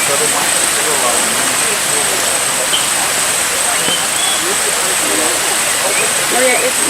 Oh yeah, it's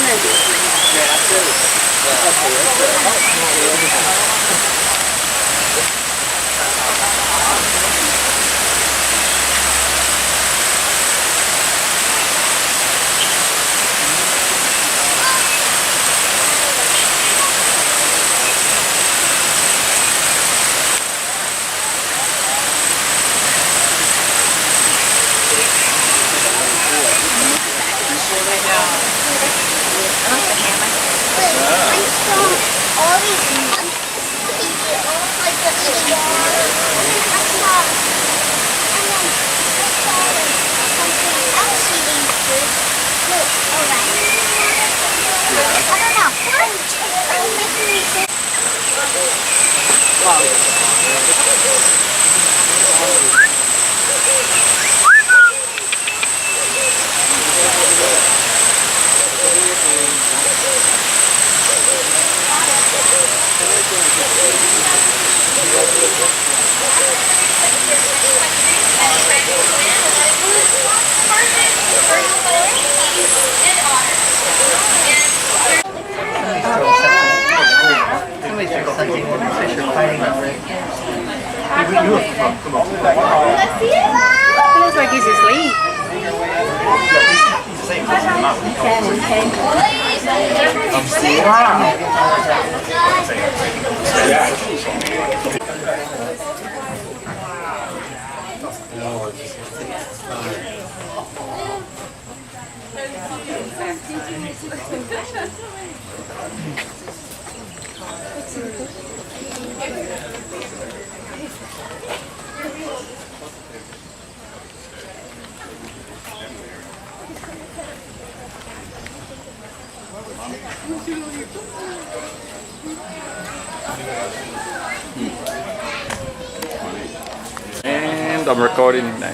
looks like he's asleep. And I'm recording now.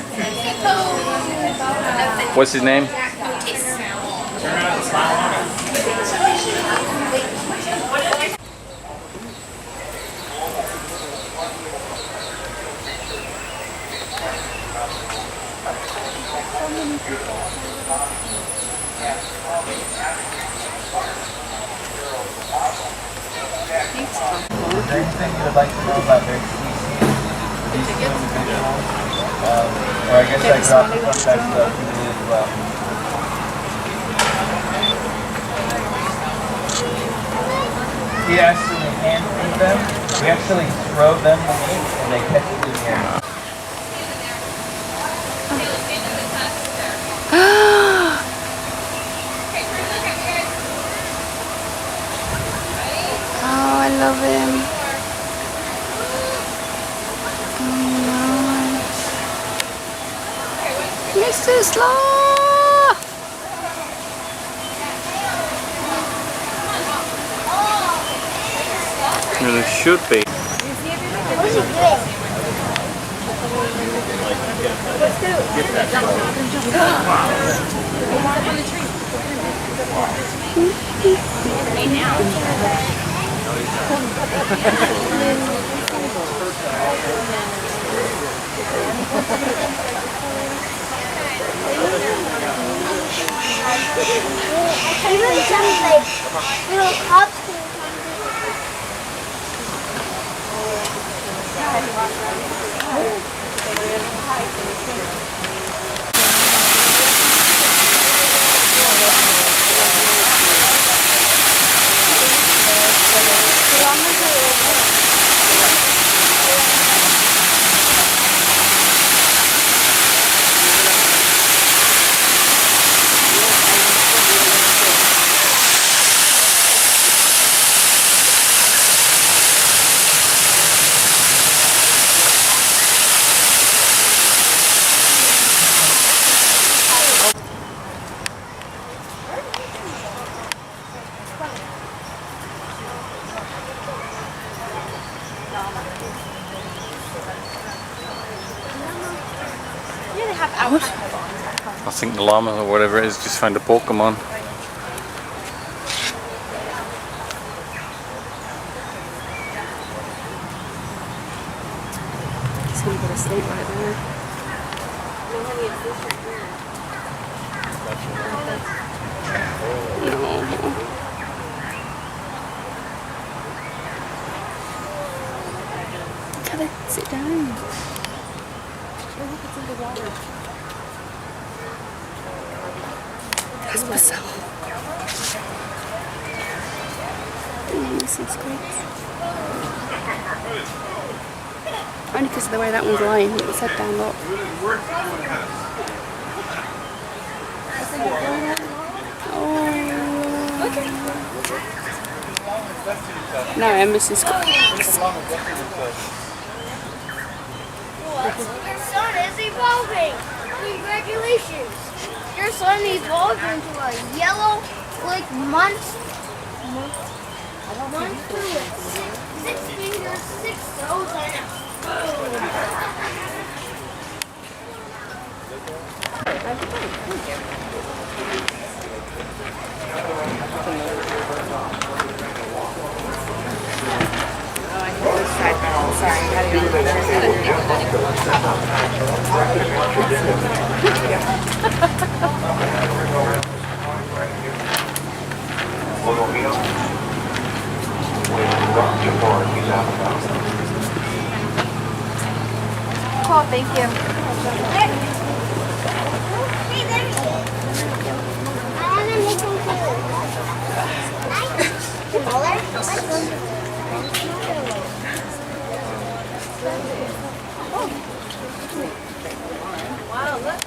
What's his name? Is there anything you would like to know about their species? These two individuals? Or I guess I could also come back to that community as well. We actually hand feed them. We actually throw them the meat and they catch it in the air. Oh, I love him. Oh, nice. Mr. Sloth! Well, it should be. What is he doing? Even some like little cops. I think the llama or whatever it is just found a Pokemon. He's gonna go to sleep right there. No. Gotta sit down. That's bizarre. This is great. Only because of the way that one's lying with its head down, look. Oh. No, Emma's just got. Your son is evolving. Congratulations. Your son evolved into a yellow, like monster with six fingers, 6 toes, and a Oh, thank you. Hey, there he is. I want to make him Wow, look.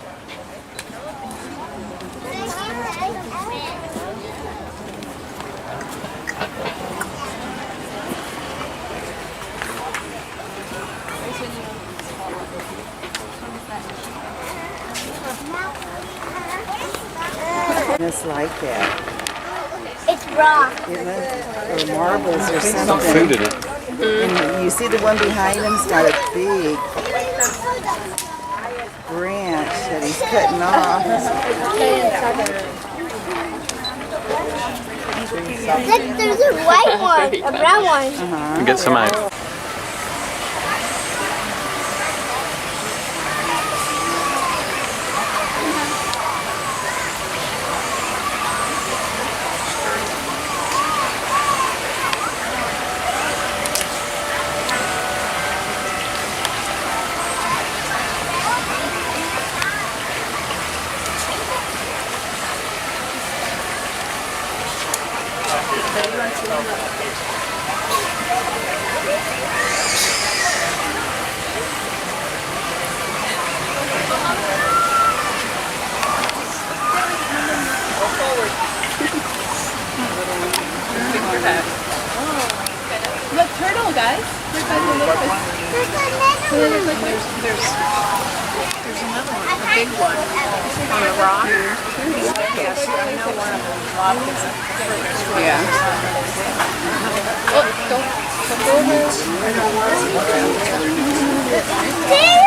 It's like that. It's raw. Or marbles or Some something. food in it. And you see the one behind him's got a big branch that he's cutting off. Look, there's a white one, a brown one. Get some out. Look, turtle, guys. Look, guys, look. There's another one, a big one, on a rock. Yes, I know one of them walking up. Yeah. Oh, don't go over. There's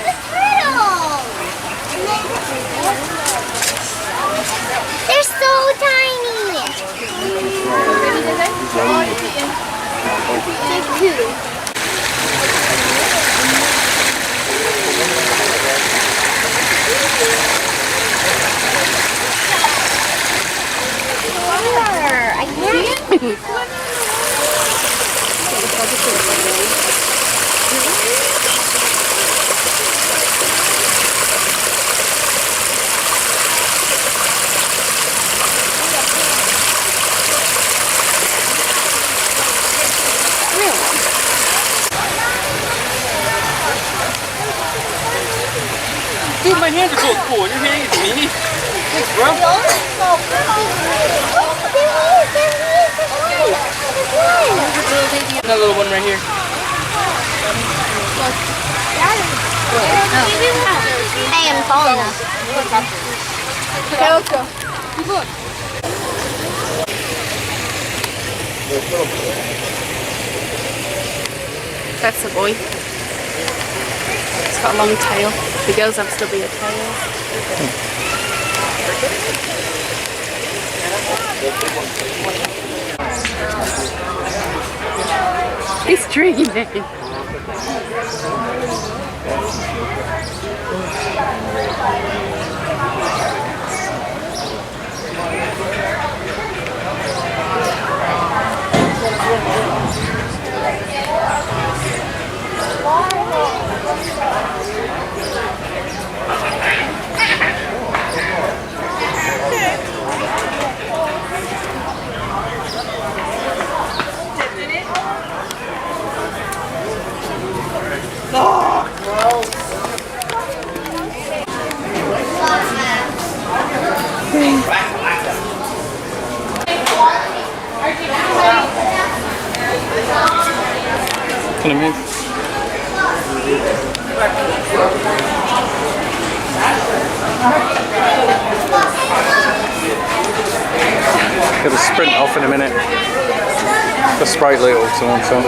the turtle. They're so tiny. Take 2. I can't. Dude, my hands are so cool. Your hands are meanie. Thanks, bro. That little one right here. Hey, I'm falling now. Okay, let's go. Keep going. That's the boy. It's got a long tail. The girls have still be a tail. He's dreaming. What I mean? Gotta sprint off in a minute. The Sprite little someone so.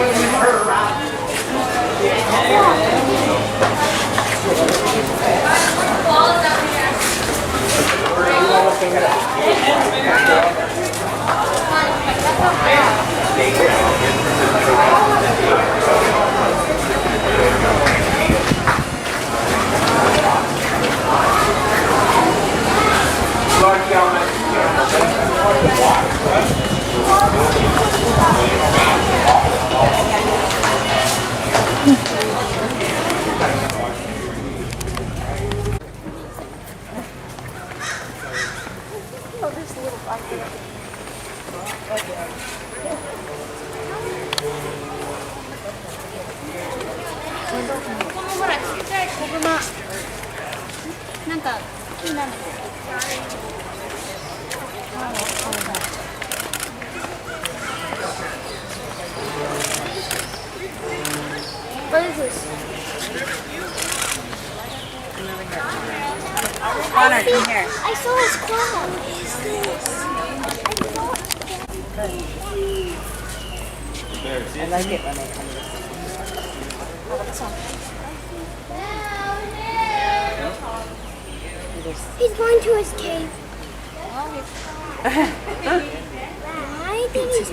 What is this? Connor, come here. I saw his claw. What is this? I like it when they come He's going to his cave. I think he's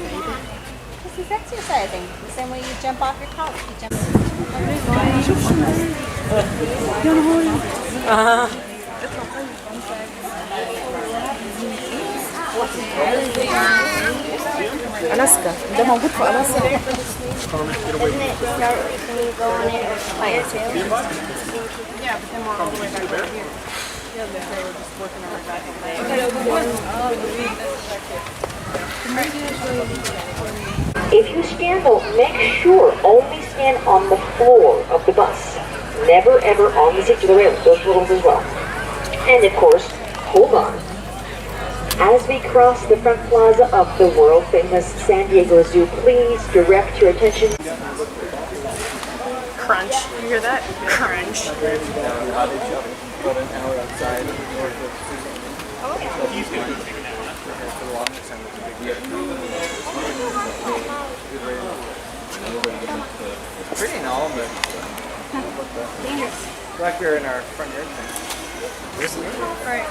This is exercising. The same way you jump off your couch. You jump. Alaska. ده موجود في ألاسكا. Doesn't it start when you go on it or fire too? Yeah, but then we're all the way back over here. Yeah, they were just working our way back over there. If you stand though, make sure only stand on the floor of the bus. Never ever on the seat to the railing. Those rules as well. And of course, hold on. As we cross the front plaza of the world-famous San Diego Zoo, please direct your attention. Crunch. You hear that? Crunch. Pretty and all, but like we were in our front yard thing. Right.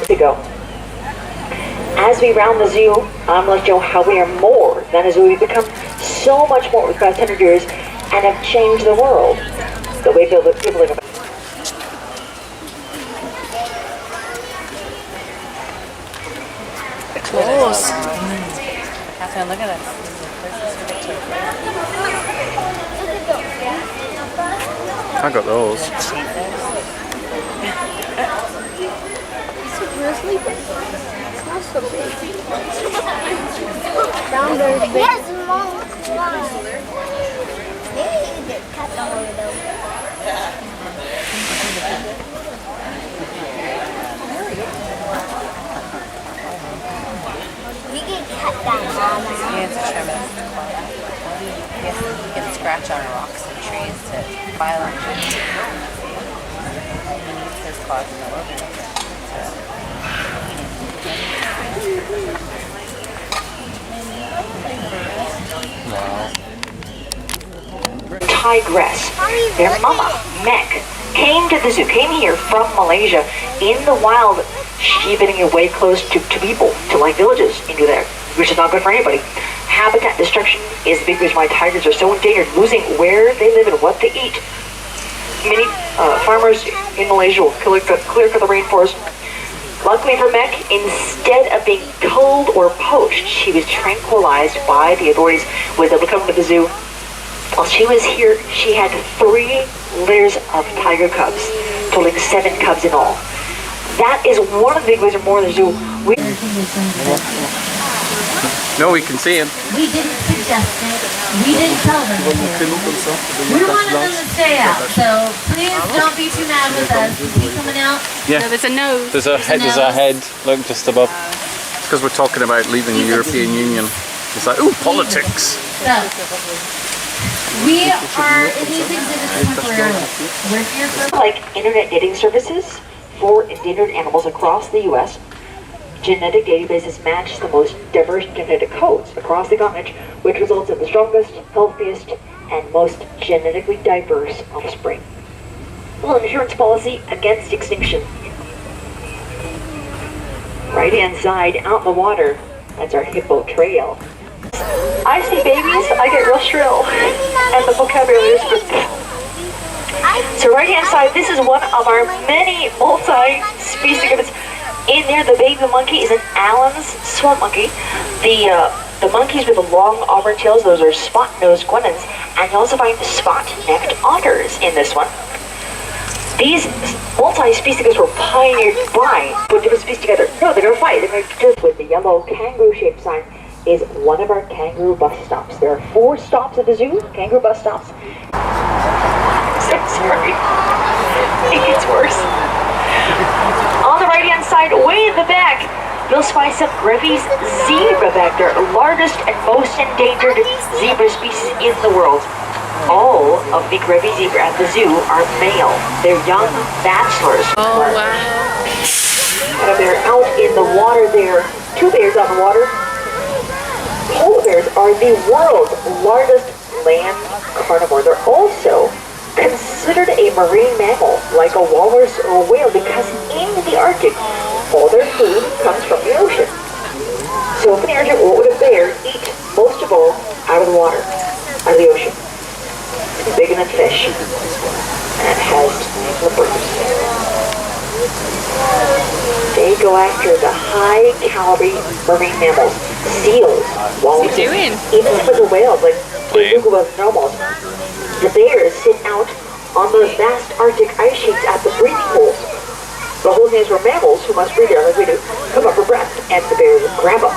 To go. As we round the zoo, I'm going to show how we are more than a zoo. We've become so much more over the past 100 years and have changed the world. The way people live about. Close. Catherine, look at this. I got those. Grizzly bear. It's not so big. Brown bear's big. Yes, long claws. Maybe you could get cut down over those. We get cut down, Mama. You have to trim it. Yes, you can scratch on rocks and trees to file on them. He needs his claws in the wilderness. Tigress. Their mama, Mek, came to the zoo, came here from Malaysia in the wild. sheathing away close to people, to like villages into there, which is not good for anybody. Habitat destruction is the big reason why tigers are so endangered, losing where they live and what they eat. Many farmers in Malaysia will clear cut the rainforest. Luckily for Mek, instead of being killed or poached, she was tranquilized by the authorities, was able to come to the zoo. While she was here, she had 3 litters of tiger cubs, totaling 7 cubs in all. That is one of the big ways more in the zoo. No, we can see him. We didn't suggest it. We didn't tell them to. We wanted them to stay out. So please don't be too mad with us. We coming out. Yeah. No, there's a nose. There's a head. There's a head. Look just above. It's because we're talking about leaving the European Union. It's like, ooh, politics. So we are in these exhibits temporarily. We're here for Like internet dating services for endangered animals across the U.S., genetic databases match the most diverse genetic codes across the continent, which results in the strongest, healthiest, and most genetically diverse offspring. Well, insurance policy against extinction. Right-hand side, out in the water, that's our hippo trail. I see babies, I get real shrill, and the vocabulary is good. So right-hand side, this is one of our many multi-species exhibits. In there, the baby monkey is an Allen's swamp monkey. The monkeys with the long auburn tails, those are spot-nosed guanins, and you also find spot-necked otters in this one. These multi-species were pioneered by put different species together. No, they're gonna fight. They're gonna just with the yellow kangaroo-shaped sign is one of our kangaroo bus stops. There are 4 stops at the zoo, kangaroo bus stops. Sorry, it gets worse. On the right-hand side, way in the back, you'll find some Grevy's zebra back there, largest and most endangered zebra species in the world. All of the Grevy zebra at the zoo are male. They're young bachelors. Oh, wow. And they're out in the water there. 2 bears out in the water. Polar bears are the world's largest land carnivore. They're also considered a marine mammal, like a walrus or a whale, because in the Arctic, all their food comes from the ocean. So in the Arctic, what would a bear eat most of all out of the water, out of the ocean? It's bigger than fish, and has flippers. They go after the high-calorie marine mammals, seals, walruses, even for the whales, like beluga normals. The bears sit out on those vast Arctic ice sheets at the breathing holes. The whole thing is for mammals who must breathe there like we do, come up for breath, and the bears grab them.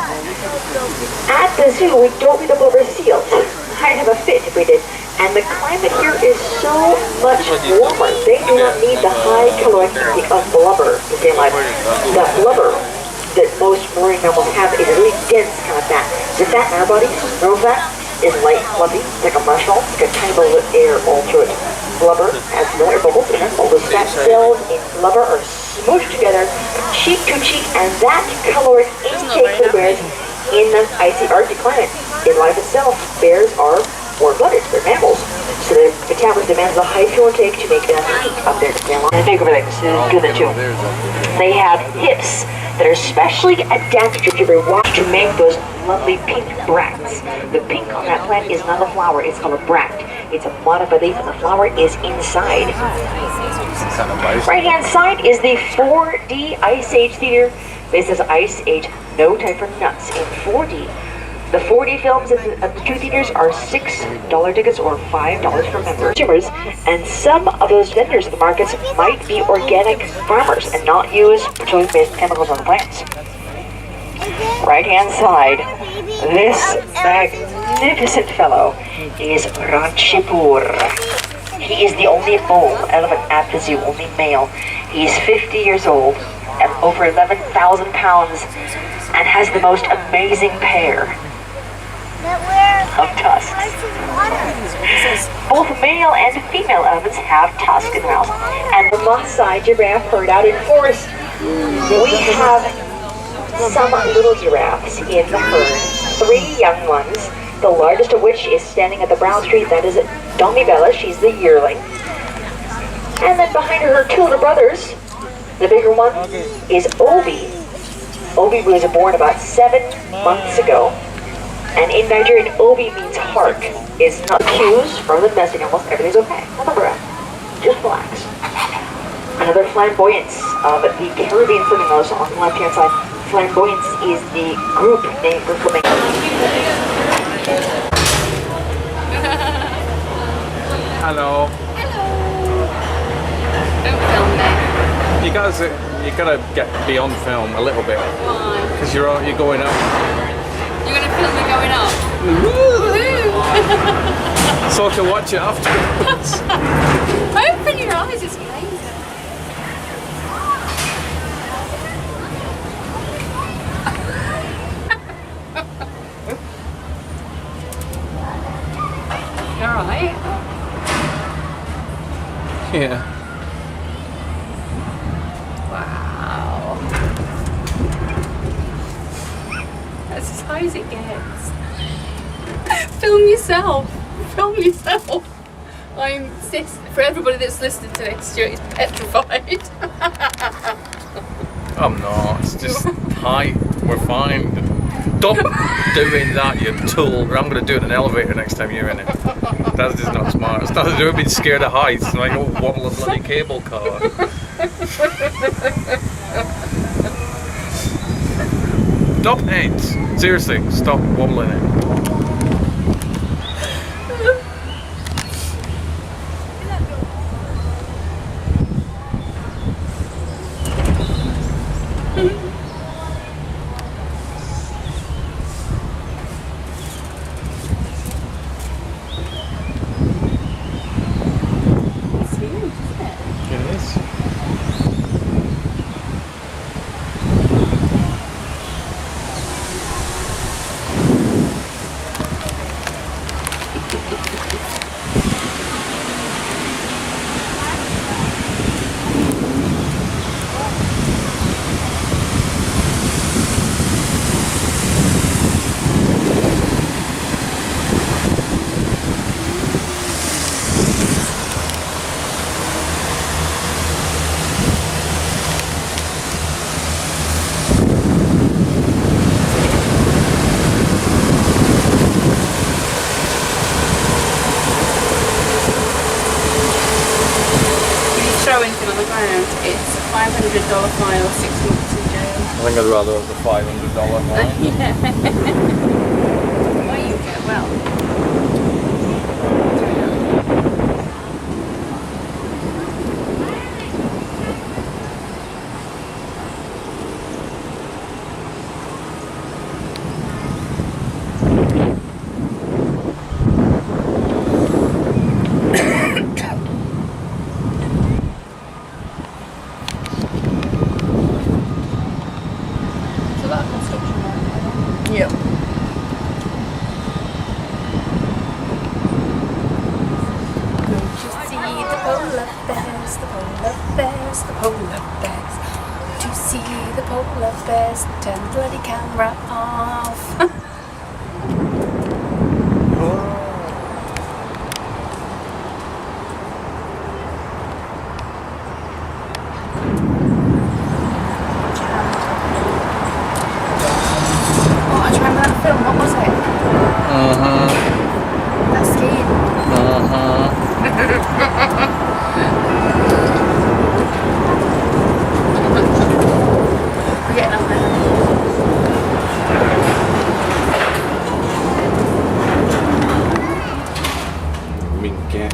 At the zoo, we don't need to blubber seals. I'd have a fit if we did. And the climate here is so much warmer. They do not need the high caloric intake of blubber to stay alive. The blubber that most marine mammals have is a really dense kind of fat. The fat in our bodies, normal fat, is light, fluffy, it's like a marshmallow. It's got tiny bubbles of air all through it. Blubber has no air bubbles in it. All those fat cells in blubber are smooshed together, cheek to cheek, and that caloric intake for the bears in the icy Arctic climate is life itself. Bears are warm-blooded, they're mammals. So their metabolism demands a high fuel intake to make enough heat up there to stay alive. And big over there, so do that too. They have hips that are specially adapted to to make those lovely pink bracts. The pink on that plant is not a flower, it's called a bract. It's a modified leaf and the flower is inside. Right-hand side is the 4D Ice Age Theater. This is Ice Age, no time for nuts. In 4D, the 4D films at the 2 theaters are $6 tickets or $5 for members. Consumers, and some of those vendors in the markets might be organic farmers and not use petroleum-based chemicals on the plants. Right-hand side, this magnificent fellow is Ranchipur. He is the only bull elephant at the zoo, only male. He's 50 years old and over 11,000 pounds and has the most amazing pair of tusks. Both male and female elephants have tusks in their mouth. And the Maasai giraffe herd out in forest. We have some little giraffes in the herd, 3 young ones, the largest of which is standing at the brown street. That is Domibella, she's the yearling. And then behind her 2 little brothers, The bigger one is Obi. Obi was born about 7 months ago. And in Nigerian, Obi means heart. Is not cues from the domestic animals. Everything's okay. Remember that. Just relax. Another flamboyance of the Caribbean flamingos on the left-hand side. Flamboyance is the group name for flamingos. Hello. Don't film me. You guys, you gotta get beyond film a little bit. Why? Because you're going up. You're gonna film me going up. So I can watch it afterwards. Open your eyes, it's crazy. You alright? Yeah. Wow. That's as high as it gets. Film yourself. Film yourself. For everybody that's listening to this, Stuart is petrified. I'm not. It's just height. We're fine. Stop doing that, you tool. I'm going to do it in an elevator next time you're in it. That's just not smart. It's nothing to do with being scared of heights. It's like, oh, wobble a bloody cable car. Stop it. Seriously, stop wobbling it. It is. Throw anything on the ground, it's a $500 fine or 6 months in jail. I think I'd rather have the $500 one. Yeah. Well, you get well. Yep. See the polar bears, the polar bears, the polar bears. To see the polar bears, turn the bloody camera off. Oh, I remember that film. What was it? That skiing. We're getting up there. Minke.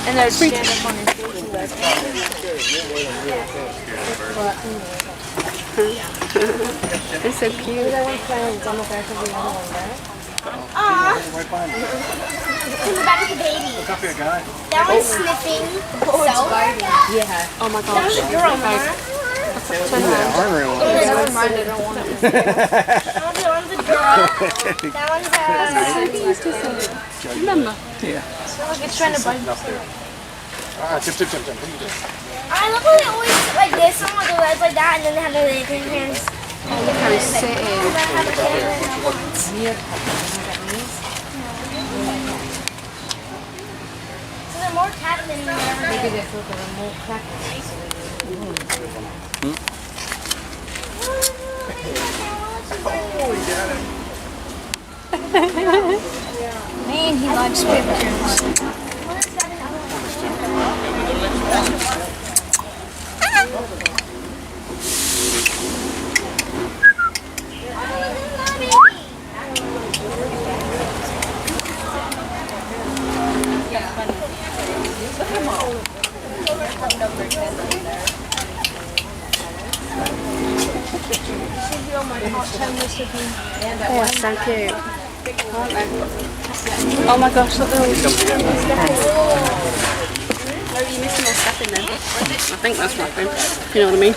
And there's free. It's so cute. Aww. In the back of the baby. That one's sniffing soap. Oh my That was gosh. a girl, Mama. That one's mine. I don't want it. That one's a girl. That one's a... Remember? Look, it's trying to bite me. Tip. I love how they always sit like this, some with their legs like that, and then they have their hands. Oh, look how he's sitting. They have their hands. So they're more cats in there. Maybe they put the remote crack. Man, he likes pictures. They are so cute, aren't they? Oh my gosh, look, they're all... Oh, you're missing more stuff in there. I think that's wrapping, if you know what I mean.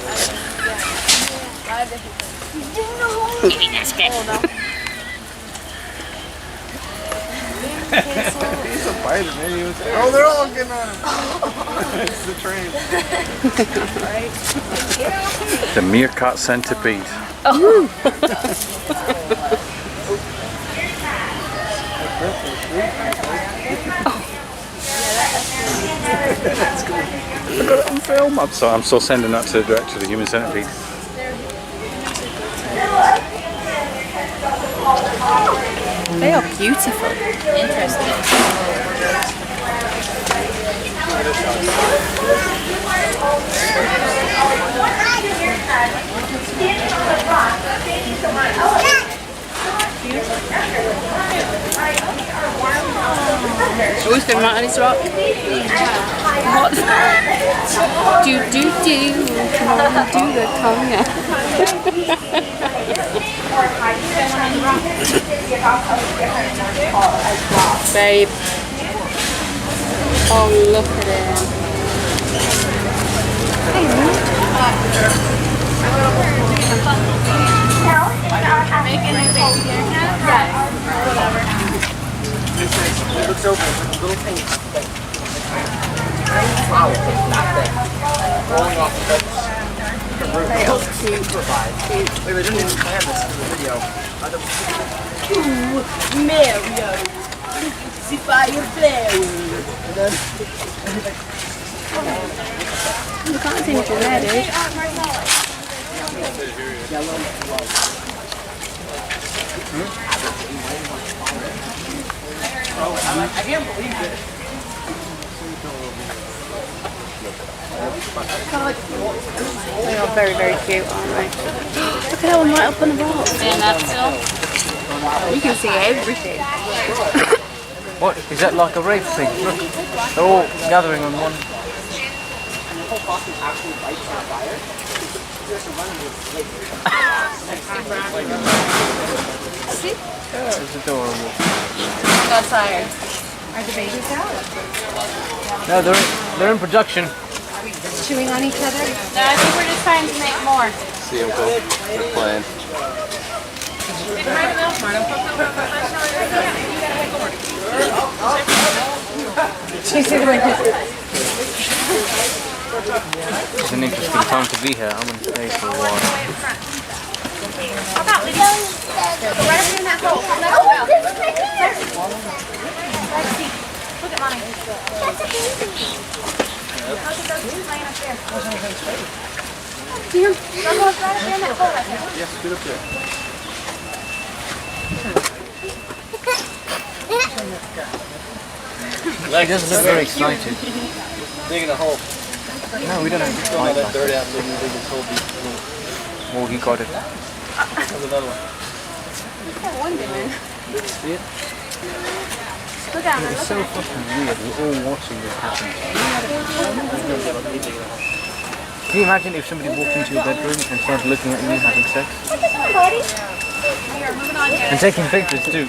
Maybe that's good. He's a fighter, man. He was, oh, they're all getting on him. It's the train. The meerkat centipede. I got it on film. I'm still sending that to the director of the Human Centipede. They are beautiful. Interesting. Oh, he's going right on his rock. What? Do. Come on, do the conga. Babe. Oh, look at him. It looks over. It's a little thing. Rolling off the bed. They are cute. Wait, they didn't even plan this in the video. Mario, the fireflower. You can't see anything there, dude. I can't believe it. They are very, very cute, aren't they? Look at that one right up on the rock. You can see everything. What? Is that like a rave thing? Look, they're all gathering on one. It's adorable. Got tired. Are the babies out? No, they're in production. Chewing on each other? No, I think we're just trying to make more. See them go. They're playing. It's an interesting time to be here. I'm going to stay for a while. Look at mommy. That's amazing. Yes, get up there. He doesn't look very excited. Digging a hole. No, we don't have to find that dirt out so we can dig this hole deep. Oh, he got it. There's another one. See it? Look at It's so fucking weird. We're all watching this happen. Can you imagine if somebody walked into your bedroom and started looking at you having sex? And taking pictures too.